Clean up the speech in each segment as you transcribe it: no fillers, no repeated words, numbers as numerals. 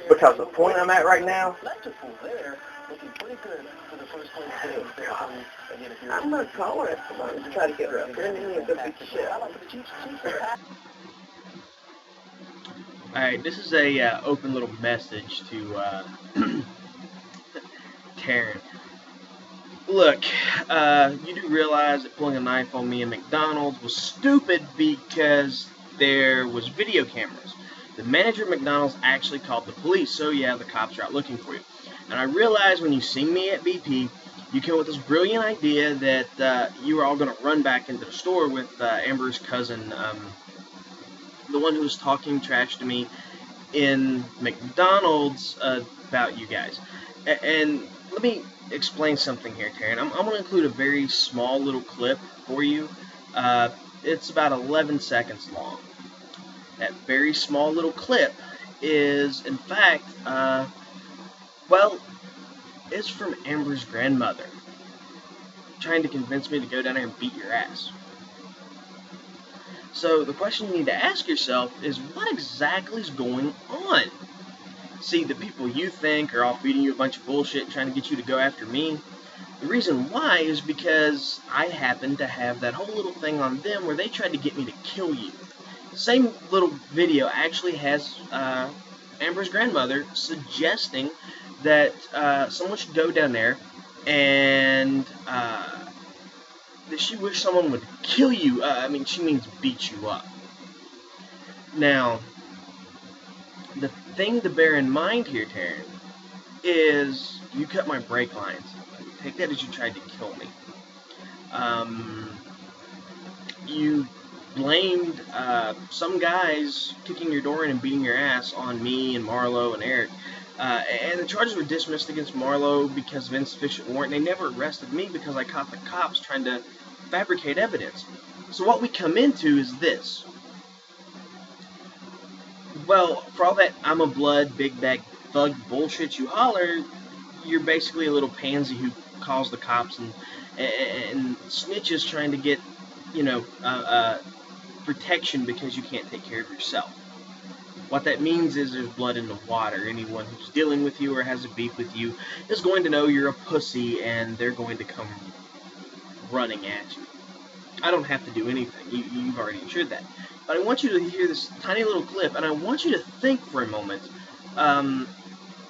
Because the point I'm at right now, I'm going to call her and try to get her up here, and then we'll go beat the shit out of her. Alright, this is a open little message to Teryn. Look, you do realize that pulling a knife on me in McDonald's was stupid because there was video cameras. The manager at McDonald's actually called the police, so yeah, the cops are out looking for you. And I realized when you seen me at BP, you came up with this brilliant idea that you were all going to run back into the store with Amber's cousin, the one who was talking trash to me in McDonald's about you guys. And let me explain something here, Teryn. I'm going to include a very small little clip for you. It's about 11 seconds long. That very small little clip is, in fact, well, it's from Amber's grandmother trying to convince me to go down there and beat your ass. So the question you need to ask yourself is, what exactly is going on? See, the people you think are all feeding you a bunch of bullshit trying to get you to go after me, the reason why is because I happen to have that whole little thing on them where they tried to get me to kill you. The same little video actually has Amber's grandmother suggesting that someone should go down there and that she wished someone would kill you. I mean, she means beat you up. Now, the thing to bear in mind here, Teryn, is you cut my brake lines. Take that as you tried to kill me. You blamed some guys kicking your door in and beating your ass on me and Marlo and Eric. And the charges were dismissed against Marlo because of insufficient warrant. They never arrested me because I caught the cops trying to fabricate evidence. So what we come into is this. Well, for all that I'm a blood, big bag thug bullshit you holler, you're basically a little pansy who calls the cops and snitches trying to get, you know, protection because you can't take care of yourself. What that means is there's blood in the water. Anyone who's dealing with you or has a beef with you is going to know you're a pussy, and they're going to come running at you. I don't have to do anything. You've already ensured that. But I want you to hear this tiny little clip, and I want you to think for a moment,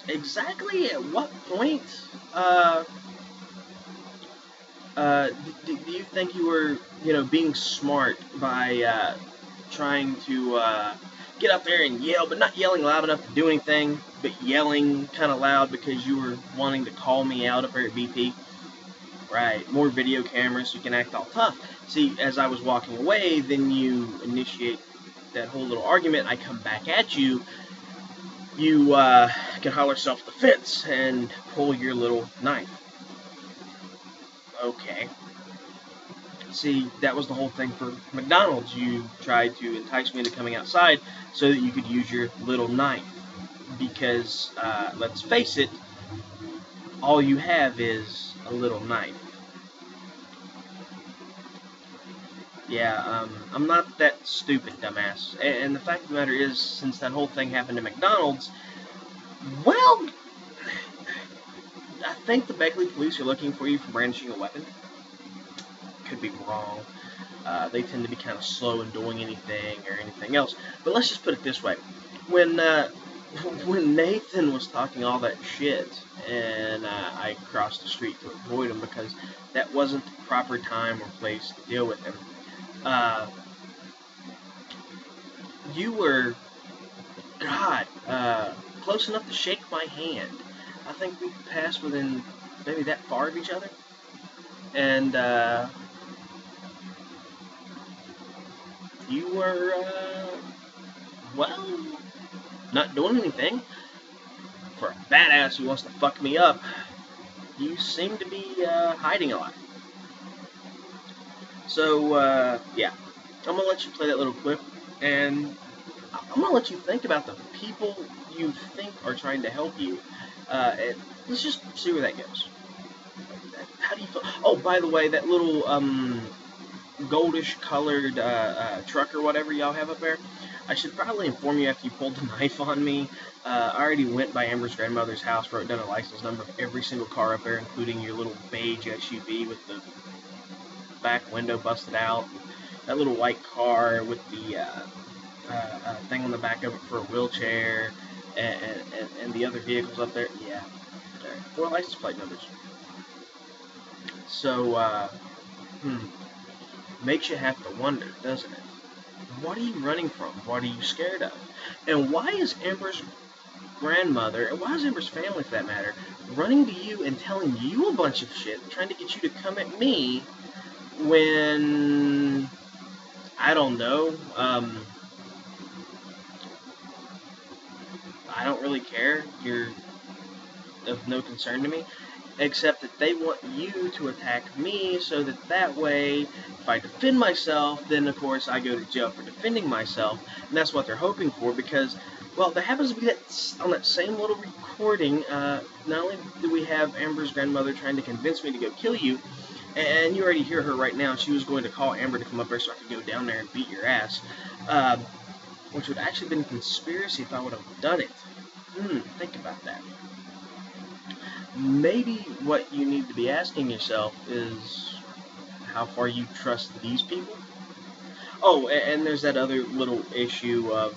exactly at what point do you think you were, you know, being smart by trying to get up there and yell, but not yelling loud enough to do anything, but yelling kind of loud because you were wanting to call me out up there at BP? Right, more video cameras so you can act all tough. See, as I was walking away, then you initiate that whole little argument. I come back at you. You can holler self-defense and pull your little knife. Okay. See, that was the whole thing for McDonald's. You tried to entice me into coming outside so that you could use your little knife. Because, let's face it, all you have is a little knife. Yeah, I'm not that stupid, dumbass. And the fact of the matter is, since that whole thing happened at McDonald's, well, I think the Beckley police are looking for you for brandishing a weapon. Could be wrong. They tend to be kind of slow in doing anything or anything else. But let's just put it this way. When Nathan was talking all that shit, and I crossed the street to avoid him because that wasn't the proper time or place to deal with him, you were, God, close enough to shake my hand. I think we passed within maybe that far of each other. And you were, well, not doing anything. For a badass who wants to fuck me up, you seem to be hiding a lot. So, yeah, I'm going to let you play that little clip, and I'm going to let you think about the people you think are trying to help you. And let's just see where that goes. How do you feel? Oh, by the way, that little goldish colored truck or whatever y'all have up there, I should probably inform you after you pulled the knife on me. I already went by Amber's grandmother's house, wrote down a license number of every single car up there, including your little beige SUV with the back window busted out, that little white car with the thing on the back of it for a wheelchair, and the other vehicles up there. Yeah, 4 license plate numbers. So, makes you have to wonder, doesn't it? What are you running from? What are you scared of? And why is Amber's grandmother, and why is Amber's family for that matter, running to you and telling you a bunch of shit, trying to get you to come at me when, I don't know, I don't really care, you're of no concern to me, except that they want you to attack me so that way, if I defend myself, then of course I go to jail for defending myself, and that's what they're hoping for, because, well, there happens to be that, on that same little recording, not only do we have Amber's grandmother trying to convince me to go kill you, and you already hear her right now, she was going to call Amber to come up there so I could go down there and beat your ass, which would actually have been conspiracy if I would have done it. Think about that. Maybe what you need to be asking yourself is how far you trust these people. Oh, and there's that other little issue of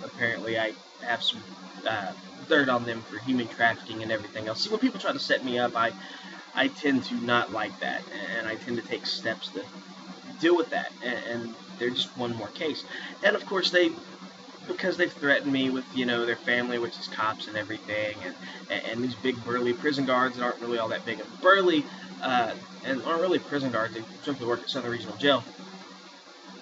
apparently I have some dirt on them for human trafficking and everything else. See, when people try to set me up, I tend to not like that, and I tend to take steps to deal with that, and they're just one more case. And of course because they've threatened me with, their family, which is cops and everything, and these big burly prison guards that aren't really all that big and burly, and aren't really prison guards, they simply work at Southern Regional Jail.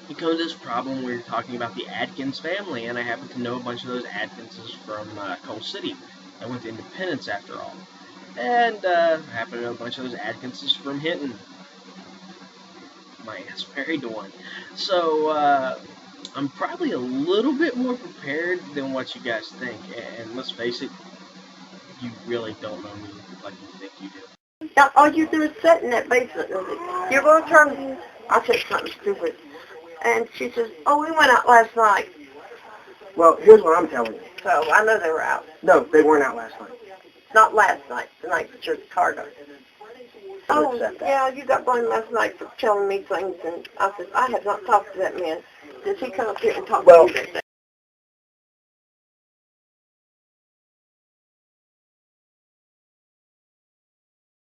You come to this problem where you're talking about the Adkins family, and I happen to know a bunch of those Adkinses from Coal City. I went to Independence after all. And I happen to know a bunch of those Adkinses from Hinton. My aunt's married to one. So, I'm probably a little bit more prepared than what you guys think, and let's face it, you really don't know me like you think you do. Now, all you do is sit in that basement. You're going to turn, I said something stupid. And she says, oh, we went out last night. Well, here's what I'm telling you. So I know they were out. No, they weren't out last night. Not last night, the night that your car died. Oh, yeah, you got blamed last night for telling me things, and I said, I have not talked to that man. Does he come up here and talk to you?